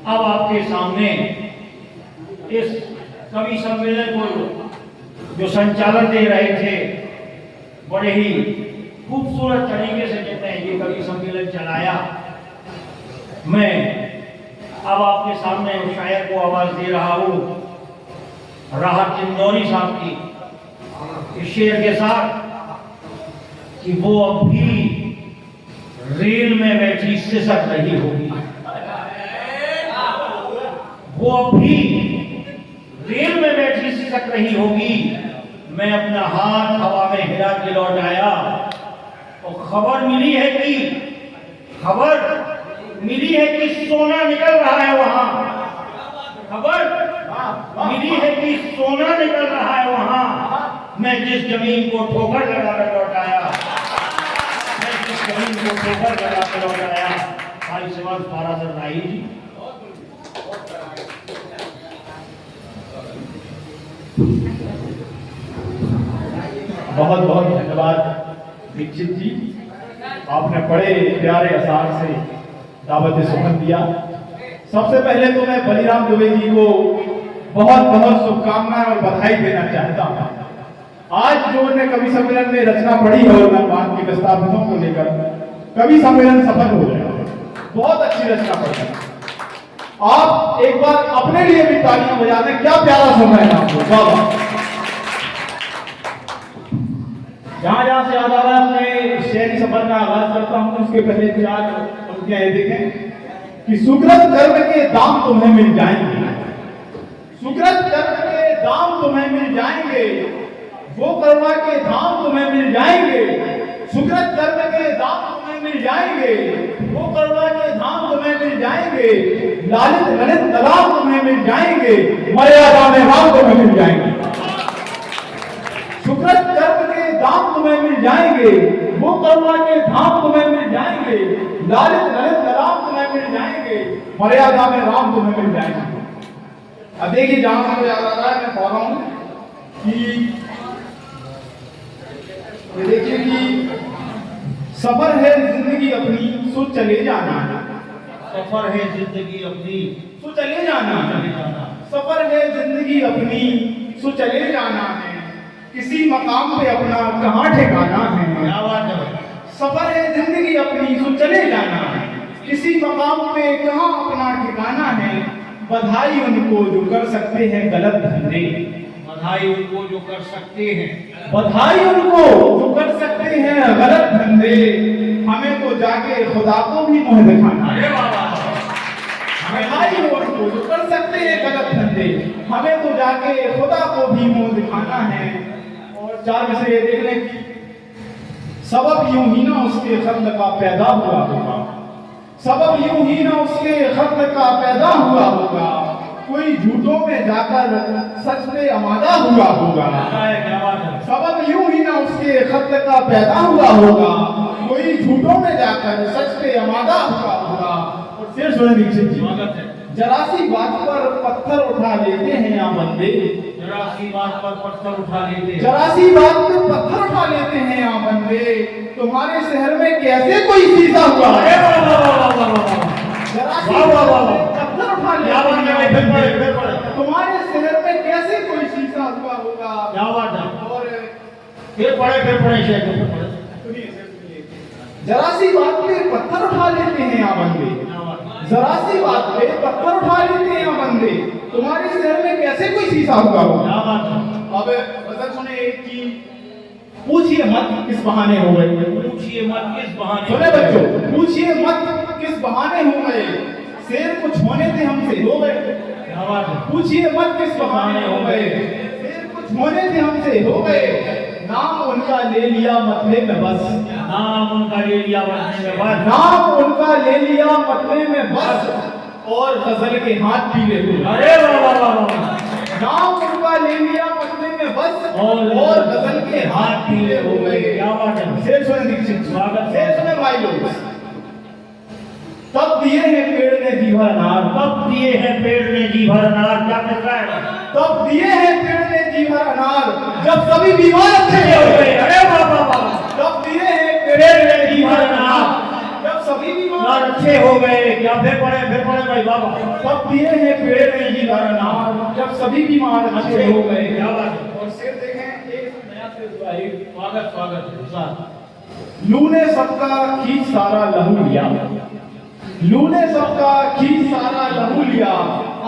अब आपके सामने इस कवि सम्मेलन को जो संचालन दे रहे थे, बड़े ही खूबसूरत तरीके से कहते हैं ये कवि सम्मेलन चलाया। मैं अब आपके सामने उस शायर को आवाज दे रहा हूँ, राहत इंदौरी साहब की, इस शेर के साथ कि वो अब भी रेल में बैठी सिसक रही होगी, वो अब भी रेल में बैठी सिसक रही होगी। मैं अपना हाथ हवा में हिला के लौट आया और खबर मिली है कि सोना निकल रहा है वहां, खबर मिली है कि सोना निकल रहा है वहां। मैं जिस जमीन को ठोकर लगा कर लौट आया, भाई शिवाज पारासर राही जी। बहुत बहुत धन्यवाद दीक्षित जी, आपने बड़े प्यारे असार से दावत सुमन दिया। सबसे पहले तो मैं बलिराम दुबे जी को बहुत बहुत शुभकामनाएं और बधाई देना चाहता हूं। आज जो उन्होंने कवि सम्मेलन में रचना पढ़ी है और के विस्थापितों को लेकर कवि सम्मेलन सफल हो गया, बहुत अच्छी रचना पढ़ी। आप एक बार अपने लिए भी तालियां बजा दें, क्या प्यारा समय है आपको। वाह, जहां जहां से याद आ रहा है अपने शहरी सफर का आगाज करता हूं, उसके पहले चार पंक्तियां ये देखें कि सुकृत कर्म के दाम तुम्हें मिल जाएंगे, सुकृत कर्म के दाम तुम्हें मिल जाएंगे, वो करवा के धाम तुम्हें मिल जाएंगे। सुकृत कर्म के दाम तुम्हें मिल जाएंगे, वो करवा के धाम तुम्हें मिल जाएंगे। लालित ललित तालाब तुम्हें मिल जाएंगे, मर्यादा में राम तुम्हें मिल जाएंगे। सुकृत कर्म के दाम तुम्हें मिल जाएंगे, वो करवा के धाम तुम्हें मिल जाएंगे। लालित ललित तालाब तुम्हें मिल जाएंगे, मर्यादा में राम तुम्हें मिल जाएंगे। अब देखिए, जहां से याद आ रहा है मैं पढ़ रहा हूं कि ये देखिए कि सफर है जिंदगी अपनी सो चले जाना, सफर है जिंदगी अपनी सो चले जाना, सफर है जिंदगी अपनी सो चले जाना है। किसी मकाम पे अपना कहाँ ठिकाना है। क्या बात है। सफर है जिंदगी अपनी सो चले जाना है, किसी मकाम पे कहाँ अपना ठिकाना है। बधाई उनको जो कर सकते हैं गलत धंधे, बधाई उनको जो कर सकते हैं, बधाई उनको जो कर सकते हैं गलत धंधे। हमें तो जाके खुदा को भी मुंह दिखाना है। बधाई उनको जो कर सकते हैं गलत धंधे, हमें तो जाके खुदा को भी मुंह दिखाना है। और चार में से ये देख लें कि सबब यूं ही ना उसके खत्ल का पैदा हुआ होगा, सबब यूं ही ना उसके खत्ल का पैदा हुआ होगा। कोई झूठों में जाकर सच पे आमादा हुआ होगा, सबब यूं ही ना उसके खत्ल का पैदा हुआ होगा। कोई झूठों में जाकर सच पे आमादा हुआ होगा। और शेर सुने दीक्षित जी, जरा सी बात पर पत्थर उठा लेते हैं यहाँ बंदे, जरा सी बात पर पत्थर उठा लेते हैं, जरा सी बात पर पत्थर उठा लेते हैं यहाँ बंदे। तुम्हारे शहर में कैसे कोई शीशा हुआ है। जरा सी पत्थर उठा लेते हैं, तुम्हारे शहर में कैसे कोई शीशा हुआ होगा। क्या बात है। और फिर पढ़े शेर, जरा सी बात पे पत्थर उठा लेते हैं यहाँ बंदे, जरा सी बात पे पत्थर उठा लेते हैं यहाँ बंदे। तुम्हारे शहर में कैसे कोई शीशा हुआ होगा। अब बदल सुने एक की, पूछिए मत किस बहाने हो गए, पूछिए मत किस बहाने, सुने बच्चों, पूछिए मत किस बहाने हो गए। शेर कुछ होने थे हमसे हो गए। पूछिए मत किस बहाने हो गए, शेर कुछ होने थे हमसे हो गए। नाम उनका ले लिया मतले में बस, नाम उनका ले लिया मतले में बस, नाम उनका ले लिया मतले में बस। और गजल के हाथ पीले हुए, अरे वाह वाह वाह, नाम उनका ले लिया मतले में बस और गजल के हाथ पीले हो गए। क्या बात है। शेर सुने दीक्षित, शेर सुने भाई लोग। तब दिए हैं पेड़ ने जी भर अनार, तब दिए हैं पेड़ ने जी भर अनार। क्या कहता है। तब दिए हैं पेड़ ने जी भर अनार, जब सभी बीमार अच्छे हो गए। अरे वाह वाह वाह, तब दिए हैं पेड़ ने जी भर अनार, जब सभी बीमार अच्छे हो गए क्या? फिर पड़े भाई बाबा। सब दिए हैं पेड़ में जी भरनार, जब सभी बीमार अच्छे हो गए। क्या बात है। और शेर देखें, एक नया शेर हुआ है। स्वागत। लू ने सबका खींच सारा लहू लिया, लू ने सबका खींच सारा लहू लिया,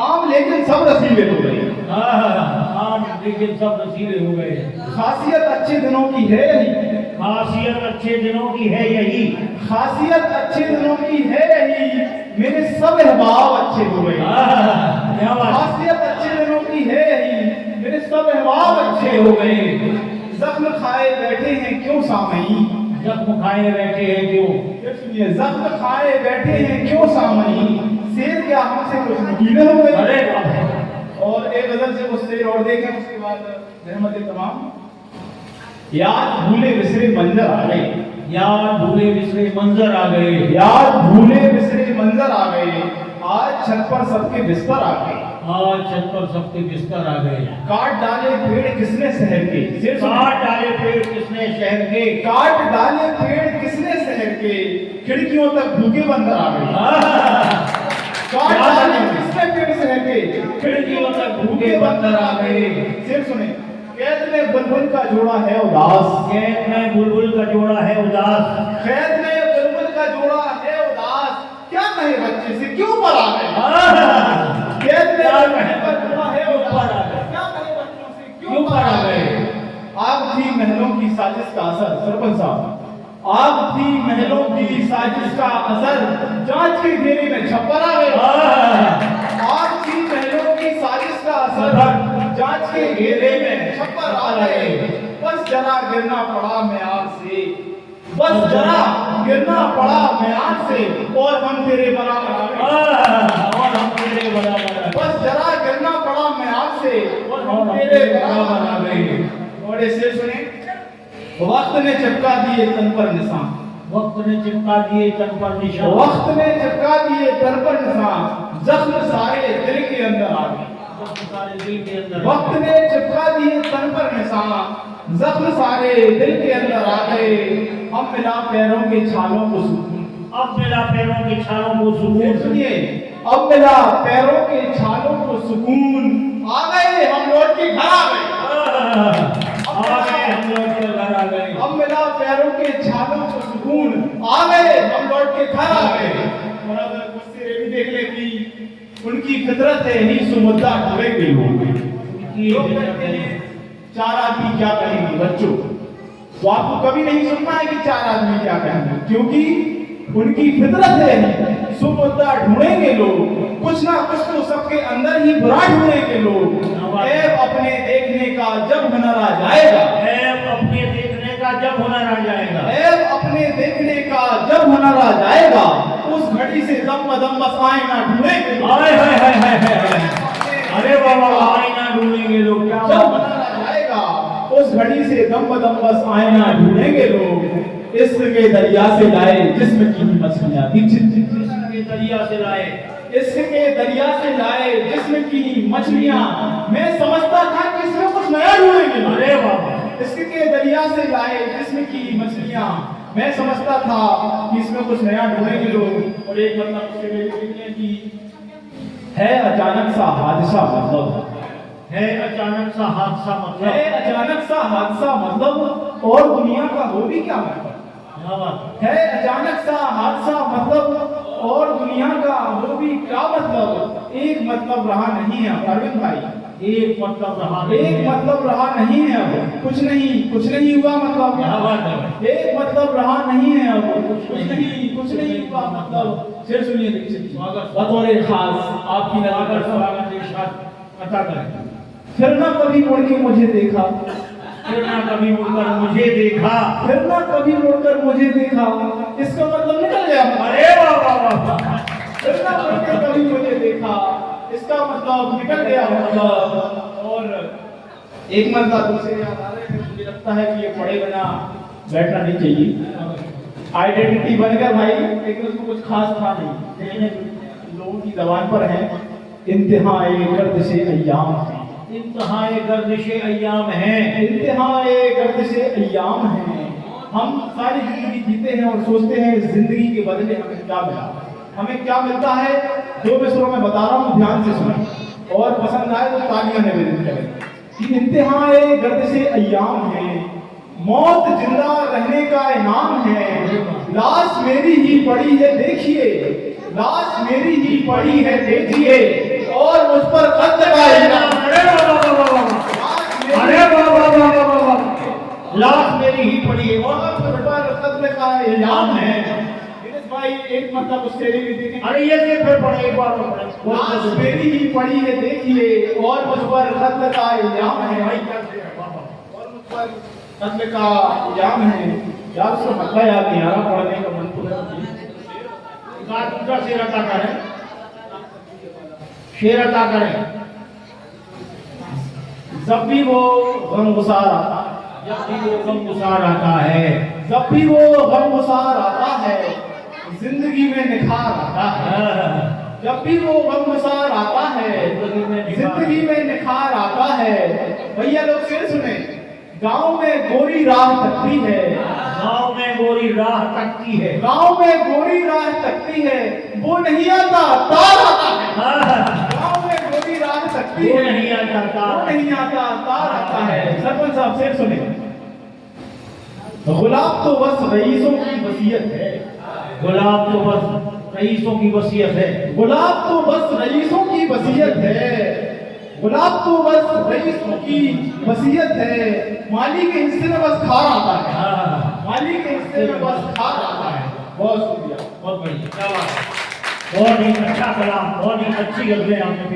आम लेकिन सब रसीले हो गए। आम लेकिन सब रसीले हो गए। खासियत अच्छे दिनों की है यही, खासियत अच्छे दिनों की है यही, खासियत अच्छे दिनों की है यही, मेरे सब अहबाब अच्छे हो गए। क्या बात। खासियत अच्छे दिनों की है यही, मेरे सब अहबाब अच्छे हो गए। जख्म खाए बैठे हैं क्यों सामई, जख्म खाए बैठे हैं क्यों? सुनिए, जख्म खाए बैठे हैं क्यों सामई, शेर क्या हमसे कुछ नगीने हो गए। अरे बाप। और एक गजल से कुछ शेर और देखें, उसके बाद रहमत तमाम। याद भूले बिसरे मंजर आ गए, याद भूले बिसरे मंजर आ गए, याद भूले बिसरे मंजर आ गए, आज छत पर सबके बिस्तर आ गए, आज छत पर सबके बिस्तर आ गए। काट डाले पेड़ किसने शहर के, शेर सुनिए। काट डाले पेड़ किसने शहर के, काट डाले पेड़ किसने शहर के, खिड़कियों तक भूखे बंदर आ गए। काट डाले किसने पेड़ शहर के, खिड़कियों तक भूखे बंदर आ गए। शेर सुने। कैद में बुलबुल का जोड़ा है उदास, कैद में बुलबुल का जोड़ा है उदास, कैद में बुलबुल का जोड़ा है उदास, क्या कहे बच्चे से क्यों पर आ गए। कैद में बुलबुल का जोड़ा है उदास, क्या कहे बच्चों से क्यों पर आ गए। आग थी महलों की साजिश का असर, सरपंच साहब, आग थी महलों की साजिश का असर, जांच के घेरे में छप्पर आ गए। आग थी महलों की साजिश का असर, जांच के घेरे में छप्पर आ गए। बस जरा गिरना पड़ा मैं आग से, बस जरा गिरना पड़ा मैं आग से, और हम तेरे बराबर आ गए। और हम तेरे बराबर आ गए। बस जरा गिरना पड़ा मैं आग से, और हम तेरे बराबर आ गए। और ऐसे सुने। वक्त ने चिपका दिए तन पर निशान, वक्त ने चिपका दिए तन पर निशान, वक्त ने चिपका दिए तन पर निशान, जख्म सारे दिल के अंदर आ गए। सारे दिल के अंदर। वक्त ने चिपका दिए तन पर निशान, जख्म सारे दिल के अंदर आ गए। अब मिला पैरों के छालों को सुकून, अब मिला पैरों के छालों को सुकून। सुनिए, अब मिला पैरों के छालों को सुकून, आ गए हम लौट के घर आ गए। आ गए हम लौट के घर आ गए। अब मिला पैरों के छालों को सुकून, आ गए हम लौट के घर आ गए। और अब मुझसे ये भी देख ले कि उनकी फितरत है ही सुमुद्दा ढलेंगे लोग कहते हैं चार आदमी क्या कहेंगे बच्चों, तो आपको कभी नहीं सुनना है कि चार आदमी क्या कहेंगे, क्योंकि उनकी फितरत है सुमुद्दा ढूंढेंगे लोग, कुछ ना कुछ तो सबके अंदर ही बुरा ढूंढेंगे लोग। ऐब अपने देखने का जब हुनर आ जाएगा, ऐब अपने देखने का जब हुनर आ जाएगा, ऐब अपने देखने का जब हुनर आ जाएगा, उस घड़ी से दम बदम बस आईना ढूंढेंगे। हाय हाय हाय हाय हाय। अरे बाबा आईना ढूंढेंगे लोग, क्या जब हुनर आ जाएगा उस घड़ी से दम बदम बस आईना ढूंढेंगे लोग। इश्क के दरिया से लाए जिस्म की मछलियां, इश्क के दरिया से लाए, इश्क के दरिया से लाए जिस्म की मछलियां, मैं समझता था कि इसमें कुछ नया ढूंढेंगे। अरे बाबा इश्क के दरिया से लाए जिस्म की मछलियां, मैं समझता था कि इसमें कुछ नया ढूंढेंगे लोग। और एक मतलब उससे लिखते हैं कि है अचानक सा हादसा मतलब, है अचानक सा हादसा मतलब, है अचानक सा हादसा मतलब, और दुनिया का हो भी क्या मतलब। क्या बात है अचानक सा हादसा मतलब, और दुनिया का हो भी क्या मतलब। एक मतलब रहा नहीं है अरविंद भाई, एक मतलब रहा, एक मतलब रहा नहीं है अब, कुछ नहीं हुआ मतलब। क्या बात है। एक मतलब रहा नहीं है अब, कुछ नहीं हुआ मतलब। फिर सुनिए बतौर खास आपकी नज़र स्वागत इरशाद अता करें। फिर ना कभी मुड़ के मुझे देखा, फिर ना कभी मुड़कर मुझे देखा, फिर ना कभी मुड़कर मुझे देखा, इसका मतलब निकल गया। अरे वाह वाह वाह। फिर ना मुड़कर कभी मुझे देखा, इसका मतलब निकल गया मतलब। और एक मतलब दूसरे याद आ रहे हैं, मुझे लगता है कि ये पढ़े बिना बैठना नहीं चाहिए। आइडेंटिटी बन गया भाई, लेकिन उसको कुछ खास था नहीं, लोगों की जबान पर है इंतहाए गर्दिशे अय्याम है, इंतहाए गर्दिशे अय्याम हैं, इंतहाए गर्दिशे अय्याम है, हम सारी जिंदगी जीते हैं और सोचते हैं इस जिंदगी के बदले हमें क्या मिला, हमें क्या मिलता है। दो मिसरों में बता रहा हूँ, ध्यान से सुनो और पसंद आए तो तालियां निवेदित करें। कि इंतहाए गर्दिश अय्याम है, मौत जिंदा रहने का इनाम है, लाश मेरी ही पड़ी है देखिए, लाश मेरी ही पड़ी है देखिए, और मुझ पर कत्ल का इल्जाम। अरे बाबा लाश मेरी ही पड़ी है और मुझ पर कत्ल का इल्जाम है। दिनेश भाई एक मतलब उस शेरी में देखें। अरे ये से फिर पढ़े एक बार और पढ़े। लाश मेरी ही पड़ी है देखिए, और मुझ पर कत्ल का इल्जाम है। भाई क्या से बाबा और मुझ पर कत्ल का इल्जाम है। यार उसका मतलब याद नहीं आ रहा, पढ़ने का मन तो है। दूसरा शेर अता करें, शेर अता करें। जब भी वो गमगुसार आता, जब भी वो गमगुसार आता है, जब भी वो गमगुसार आता है, जिंदगी में निखार आता है। जब भी वो गमगुसार आता है, जिंदगी में निखार आता है। भैया लोग शेर सुने। गांव में गोरी राह तकती है, गांव में गोरी राह तकती है, गांव में गोरी राह तकती है, वो नहीं आता तार आता है। गांव में गोरी राह तकती वो है, नहीं आता वो तार। नहीं आता तार आता है। सरपंच साहब शेर सुने। गुलाब तो बस रईसों की वसीयत है, गुलाब तो बस रईसों की वसीयत है, गुलाब तो बस रईसों की वसीयत है, गुलाब तो बस रईसों की वसीयत है। माली के हिस्से में बस खार आता है, माली के हिस्से में बस खार आता है। बहुत शुक्रिया, बहुत बढ़िया, क्या बात है, बहुत ही अच्छा कलाम, बहुत ही अच्छी गजलें आपने